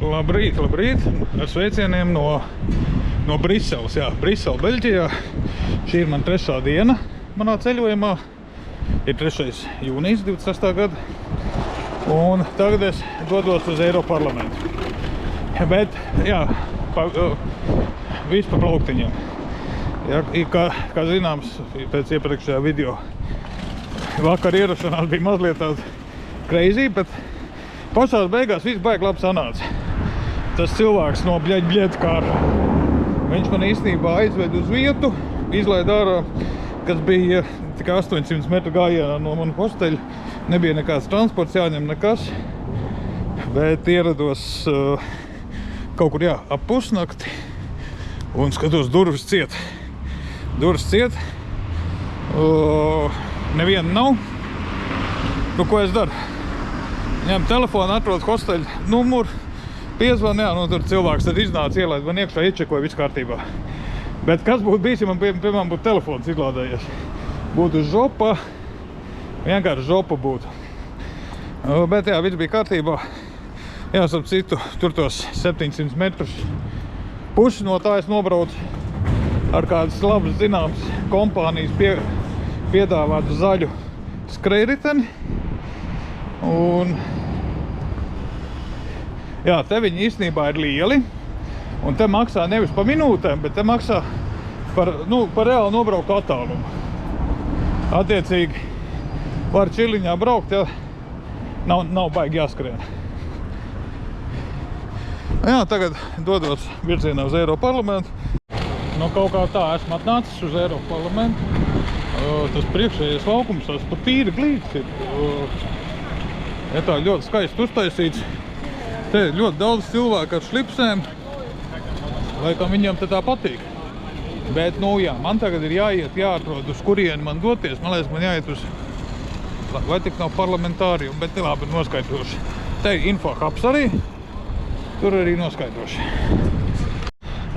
Labrīt, labrīt. Ar sveicieniem no Briseles. Jā, Brisele, Beļģijā. Šī ir man 3. diena manā ceļojumā. Ir 3. jūnijas 26. gada. Un tagad es dodos uz Eiroparlamentu. Bet, jā, viss pa plauktiņiem. Jā, kā zināms, pēc iepriekšējā video vakar ierašanās bija mazliet tāda crazy, bet pašās beigās viss baigi labi sanāca. Tas cilvēks no bļeģ kāra. Viņš man īstenībā aizved uz vietu, izlaid ārā, kas bija tikai 800 metru gājienā no manu hosteļu. Nebija nekāds transports jāņem nekas, bet ierados kaut kur ap pusnakti un skatos durvis ciet. Durvis ciet. Neviena nav. Nu, ko es daru? Ņem telefonu, atrod hosteļu numuru, piezvan, jā, nu tur cilvēks tad iznāca, ielaid man iekšā, iečekoja, viss kārtībā. Bet kas būtu bijis, ja man, piemēram, būtu telefons izlādējies? Būtu žopa, vienkārši žopa būtu. Bet jā, viss bija kārtībā. Jā, starp citu, tur tos 700 metrus puši no tā es nobraucu ar kādas labas zināmas kompānijas piedāvātu zaļu skrējriteni. Un jā, te viņi īstenībā ir lieli. Un te maksā nevis pa minūtēm, bet te maksā par reāli nobrauktu attālumu. Attiecīgi var čiliņā braukt, ja nav baigi jāskrien. Jā, tagad dodos virzienā uz Eiroparlamentu. Nu, kaut kā tā esmu atnācis uz Eiroparlamentu. Tas priekšējais laukums, tas pat tīri glīts ir. Ja tā ļoti skaisti uztaisīts. Te ir ļoti daudz cilvēku ar šlipsēm. Laikam viņam te tā patīk. Bet, nu jā, man tagad ir jāatrod, uz kurieni man doties. Man liekas, man jāiet uz, vai tik nav parlamentārium, bet labi, noskaidroši. Te ir info-hubs arī. Tur arī noskaidroši.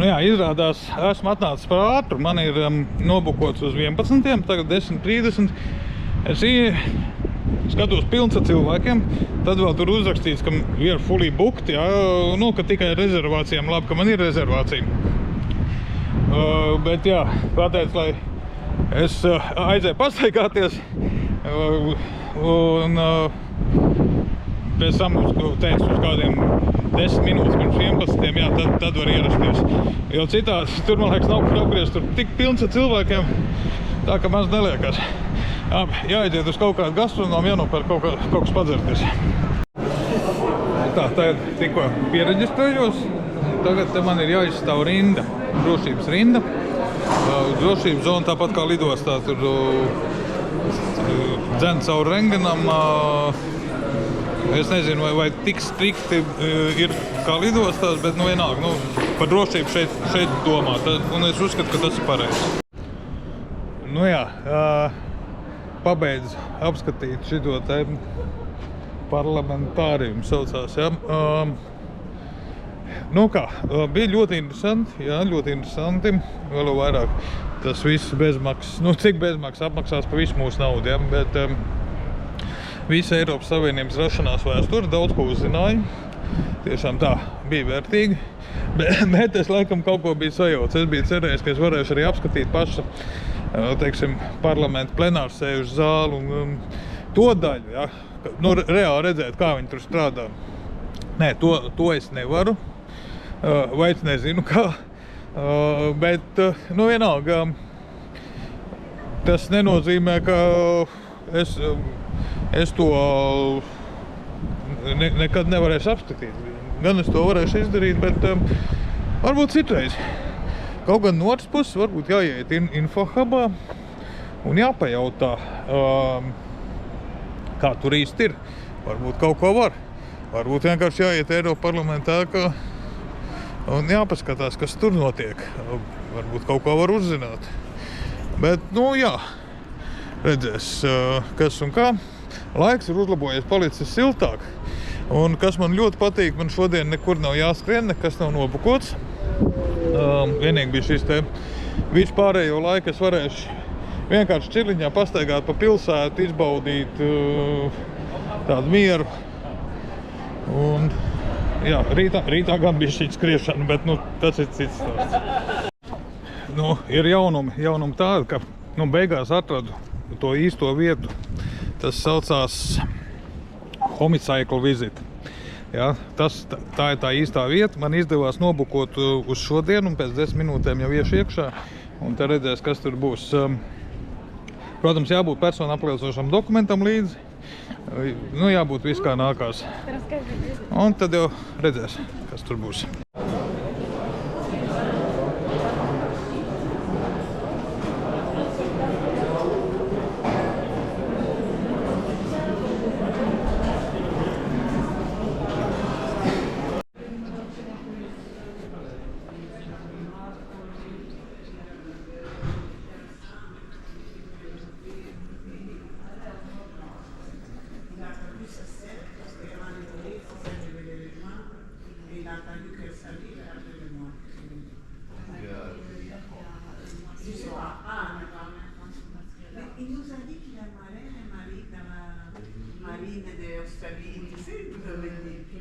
Nu jā, izrādās, esmu atnācis par ātru. Man ir nobukots uz 11. Tagad 10:30. Es skatos pilns ar cilvēkiem. Tad vēl tur uzrakstīts, ka ir fully booked, jā. Nu, ka tikai rezervācijām. Labi, ka man ir rezervācija. Bet jā, pateic, lai es aizēju pastaigāties. Un pēc tam teicu uz kādiem 10 minūtes pirms 11. Jā, tad var ierasties. Jo citādi, tur, man liekas, nav kur apgriezt, tur tik pilns ar cilvēkiem, tā ka maz neliekas. Jāiziet uz kaut kādu gastronomu, jānopērk kaut kas padzerties. Tā, tagad tikko piereģistrējos. Tagad te man ir jāizstāv rinda, drošības rinda. Drošības zona tāpat kā lidostā, tur dzen caur rengenam. Es nezinu, vai tik strikti ir kā lidostās, bet vienalga, par drošību šeit domā. Un es uzskatu, ka tas ir pareizi. Nu jā, pabeidzu apskatīt šito te parlamentāriumu saucās, jā. Nu kā, bija ļoti interesanti, jā, ļoti interesanti. Vēl vairāk tas viss bezmaksas, cik bezmaksas apmaksās pa visu mūsu naudu, jā, bet visa Eiropas Savienības rašanās vēsture, daudz ko uzzināju. Tiešām tā bija vērtīgi. Bet es laikam kaut ko biju sajauts. Es biju cerējis, ka es varēšu arī apskatīt pašu, teiksim, parlamentu plenāru sēžu zāli un to daļu, ja. Reāli redzēt, kā viņi tur strādā. Nē, to es nevaru. Vai es nezinu kā. Bet, vienalga, tas nenozīmē, ka es to nekad nevarēšu apskatīt. Gan es to varēšu izdarīt, bet varbūt citreiz. Kaut gan no otras puses varbūt jāiet info-hubā un jāpajautā, kā tur īsti ir. Varbūt kaut ko var. Varbūt vienkārši jāiet Eiroparlamentā un jāpaskatās, kas tur notiek. Varbūt kaut ko var uzzināt. Bet, jā, redzēs, kas un kā. Laiks ir uzlabojies, palicis siltāk. Un kas man ļoti patīk, man šodien nekur nav jāskrien, nekas nav nobukots. Vienīgi bija šis te visu pārējo laiku es varēšu vienkārši čiliņā pastaigāt pa pilsētu, izbaudīt tādu mieru. Un Jā, rītā gan bija šī skriešana, bet tas ir cits stāsts. Ir jaunumi tādi, ka beigās atradu to īsto vietu. Tas saucās Homicycle Visit. Ja, tā ir tā īstā vieta. Man izdevās nobukot uz šodienu un pēc 10 minūtēm jau iešu iekšā. Un te redzēs, kas tur būs. Protams, jābūt personu apliecinošam dokumentam līdzi. Jābūt viss kā nākās. Un tad jau redzēs, kas tur būs.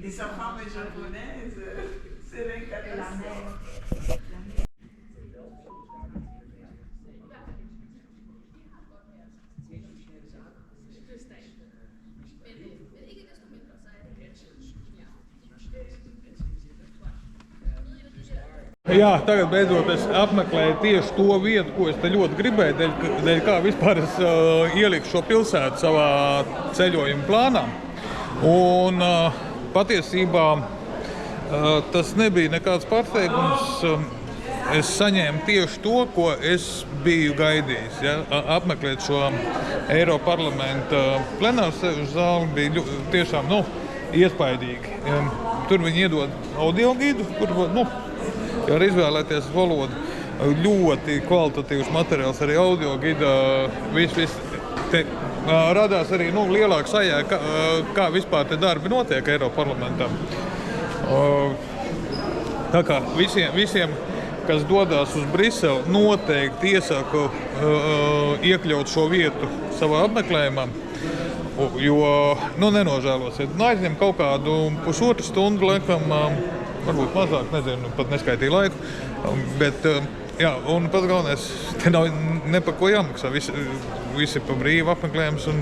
E sua fama é japonesa, será encarnação. Jā, tagad beidzot es apmeklēju tieši to vietu, ko es te ļoti gribēju, dēļ kā vispār es ieliku šo pilsētu savā ceļojuma plānā. Un patiesībā tas nebija nekāds pārsteigums. Es saņēmu tieši to, ko es biju gaidījis. Ja? Apmeklēt šo Eiroparlamenta plenārsēžu zāli bija tiešām iespaidīgi. Tur viņi iedod audio gidu, kur var izvēlēties valodu. Ļoti kvalitatīvs materiāls, arī audio gida. Radās arī lielāka sajēga, kā vispār te darbi notiek Eiroparlamentā. Tā kā visiem, kas dodas uz Briseli, noteikti iesaku iekļaut šo vietu savā apmeklējumā, jo nenožēlosiet. Aizņem kaut kādu pusotru stundu, laikam, varbūt mazāk, nezinu, pat neskaitīju laiku, bet jā, un pats galvenais, te nav ne par ko jāmaksā, visi pa brīvu apmeklējums un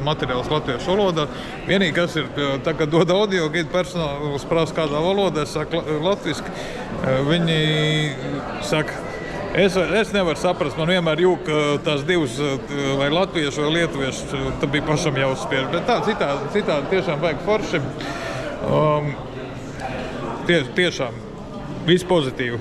materiāls latviešu valodā. Vienīgi, kas ir, tā kā dod audio gidu personāls prasa kādā valodā, es saku latviski, viņi saka, es nevaru saprast, man vienmēr jūk tās divas, vai latviešu vai lietuviešu, tad bija pašam jāuzspiež, bet tā citādi tiešām vajag forši. Tiešām, viss pozitīvi.